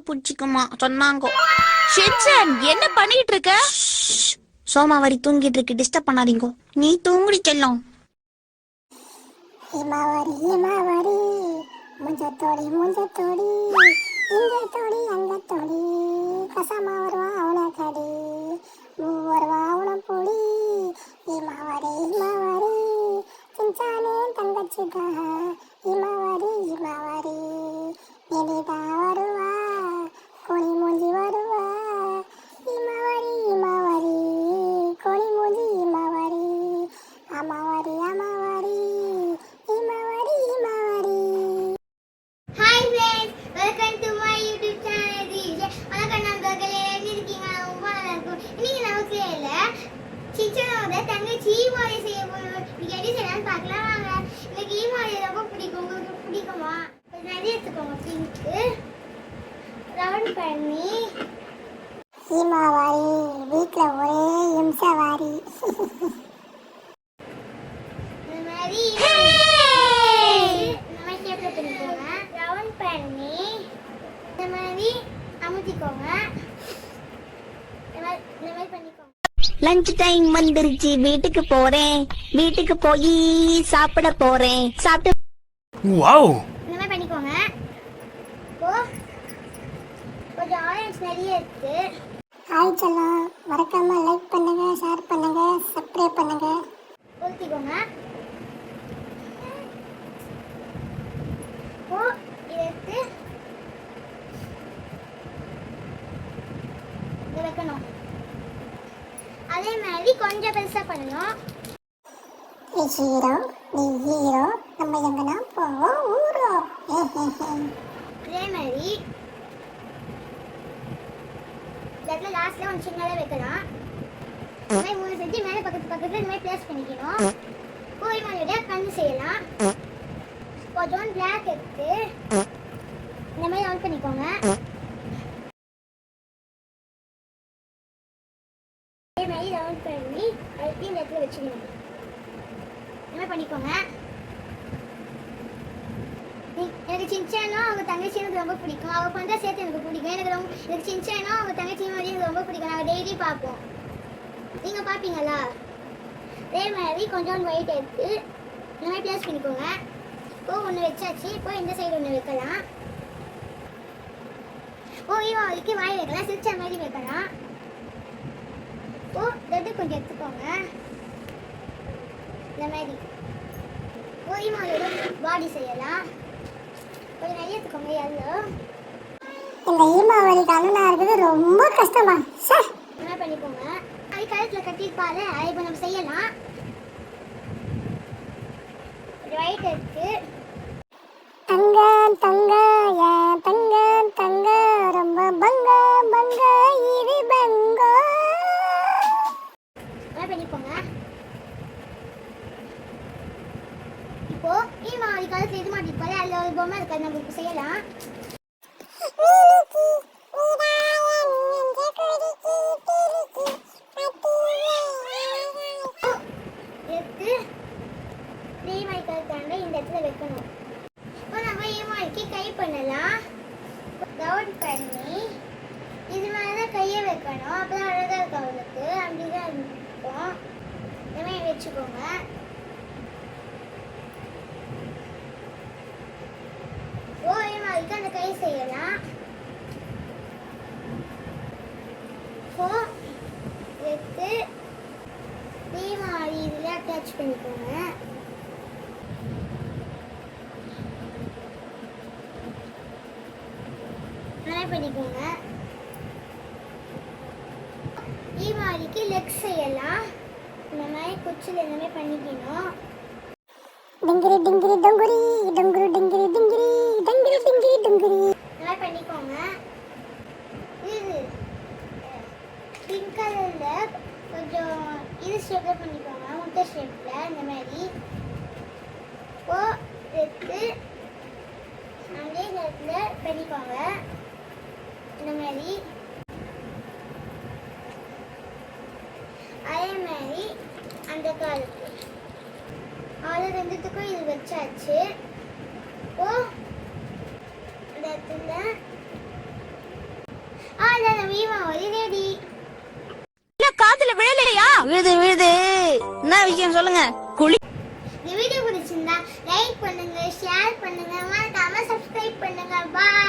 பிடிச்சிக்குமா சொன்னாங்க. ஷின்சான் என்ன பண்ணிட்டு இருக்க? சோமாவாரி தூங்கிட்டு இருக்கு, டிஸ்டர்ப் பண்ணாதீங்க. நீ தூங்குடி செல்லம். ஹிமாவாரி ஹிமாவாரி முஞ்சத்தோடி முஞ்சத்தோடி இங்கே தோடி அங்கே தோடி கசமா வருவா அவனை கடி வருவா அவனை பொடி ஹிமாவாரி ஹிமாவாரி சின்சானே தங்கச்சிதா ஹிமாவாரி ஹிமாவாரி எலிதா வருவா கோழி மூஞ்சி வருவா ஹிமாவாரி ஹிமாவாரி கோழி மூஞ்சி ஹிமாவாரி அமாவாரி அமாவாரி Himawari Himawari. Hi friends, welcome to my YouTube channel DJ. வணக்கம் நண்பர்களே, எப்படி இருக்கீங்க? ரொம்ப நல்லா இருக்கும். இன்னைக்கு நமக்கு இல்லை சிச்சனோட தங்கச்சி ஈமாரி செய்ய போகிறோம். இன்னைக்கு எப்படி செய்யலாம்னு பார்க்கலாம் வாங்க. எனக்கு ஈமாரி ரொம்ப பிடிக்கும். உங்களுக்கு பிடிக்குமா? நிறைய எடுத்துக்கோங்க. பிங்க்கு ரவுண்ட் பண்ணி ஹிமாவாரி வீட்டில் ஒரே இம்சவாரி. இந்த மாதிரி ஷேப்பில் பண்ணிக்கோங்க. ரவுண்ட் பண்ணி இந்த மாதிரி அமுத்திக்கோங்க. இந்த மாதிரி பண்ணிக்கோங்க. லஞ்ச் டைம் வந்துருச்சு, வீட்டுக்கு போறேன். வீட்டுக்கு போய் சாப்பிட போறேன். சாப்பிட்டு வாவ், இந்த மாதிரி பண்ணிக்கோங்க. இப்போ கொஞ்சம் ஆரஞ்சு நிறைய இருக்கு. ஹாய் செல்லம், மறக்காம லைக் பண்ணுங்க, ஷேர் பண்ணுங்க, சப்ஸ்கிரைப் பண்ணுங்க. ஊற்றிக்கோங்க. இப்போ இதை எடுத்து இதை வைக்கணும். அதே மாதிரி கொஞ்சம் பெருசாக பண்ணணும். நீ ஹீரோ, நீ ஹீரோ, நம்ம எங்கன்னா போவோம் ஊரோ. அதே மாதிரி இந்த இடத்துல லாஸ்ட்ல கொஞ்சம் சின்னதாக வைக்கலாம். இந்த மாதிரி 3 செஞ்சு மேலே பக்கத்துல இந்த மாதிரி பிளேஸ் பண்ணிக்கணும். கோழி மாதிரியோட கண்ணு செய்யலாம். கொஞ்சம் பிளாக் எடுத்து இந்த மாதிரி ஆன் பண்ணிக்கோங்க. இதே மாதிரி ரவுண்ட் பண்ணி அழுத்தி இந்த இடத்துல வச்சுக்கணும். இந்த மாதிரி பண்ணிக்கோங்க. எனக்கு சின்சானா அவங்க தங்கச்சி எனக்கு ரொம்ப பிடிக்கும். அவங்க பண்ணுற சேர்த்து எனக்கு பிடிக்கும். எனக்கு சின்சானா அவங்க தங்கச்சி மாதிரி எனக்கு ரொம்ப பிடிக்கும். நாங்கள் டெய்லி பார்ப்போம். நீங்கள் பார்ப்பீங்களா? அதே மாதிரி கொஞ்சம் ஒயிட் எடுத்து இந்த மாதிரி ப்ளேஸ் பண்ணிக்கோங்க. இப்போ ஒன்று வச்சாச்சு. இப்போ இந்த சைடு ஒன்று வைக்கலாம். இவாவுக்கு வாய் வைக்கலாம். சிரிச்ச மாதிரி வைக்கலாம். ரெட்டு கொஞ்சம் எடுத்துக்கோங்க. இந்த மாதிரி இவாவோட பாடி செய்யலாம். கொஞ்சம் நிறைய எடுத்துக்கோங்க. எல்லாம் இந்த ஹிமாவாரி கண்ணனா இருக்குது ரொம்ப கஷ்டமா சார். என்ன பண்ணிக்கோங்க. அது கழுத்தில் கட்டிருப்பாரு. அதை இப்போ நம்ம செய்யலாம். ஒயிட் எடுத்து தங்க தங்க ஏன் தங்க தங்க ரொம்ப பங்க பங்க இது பங்க. என்ன பண்ணிக்கோங்க. இப்போ ஈமாவளி காலத்தில் இது மாட்டிருப்பாரு. அதில் ஒரு பொம்மை இருக்காது. நம்ம இப்போ செய்யலாம். எடுத்து ஈமாவளி காலத்தாண்ட இந்த இடத்துல வைக்கணும். இப்போ நம்ம ஈமாவளிக்கு கை பண்ணலாம். ரவுண்ட் பண்ணி இது மேலே தான் கையை வைக்கணும். அப்போ தான் அழகாக இருக்கும் அவளுக்கு. அப்படி தான் இருக்கும். இந்த மாதிரி வச்சுக்கோங்க. அந்த கை செய்யலாம். எடுத்து தீமாவளி இதில் அட்டாச் பண்ணிக்கோங்க. நல்லா பண்ணிக்கோங்க. தீமாவளிக்கு லெக் செய்யலாம். இந்த மாதிரி குச்சில் இந்த மாதிரி பண்ணிக்கணும். டிங்கிரி டிங்கிரி டொங்குரி டொங்குரு டிங்கிரி டிங்கிரி டங்கிரி டிங்கிரி டொங்குரி. நல்லா பண்ணிக்கோங்க. இது பிங்க் கலரில் கொஞ்சம் இது ஷேப்பில் பண்ணிக்கோங்க. முட்டை ஷேப்பில் இந்த மாதிரி. இப்போ எடுத்து அதே நேரத்தில் பண்ணிக்கோங்க. இந்த மாதிரி அதே மாதிரி அந்த காலுக்கு அது ரெண்டுத்துக்கும் இது வச்சாச்சு. இப்போ இந்த இடத்துல தீபாவளி ரெடி. இல்ல காதுல விழலையா? விழுது என்ன விஷயம் சொல்லுங்க. இந்த வீடியோ பிடிச்சிருந்தா லைக் பண்ணுங்க, ஷேர் பண்ணுங்க, மறக்காம சப்ஸ்கிரைப் பண்ணுங்க. பாய்.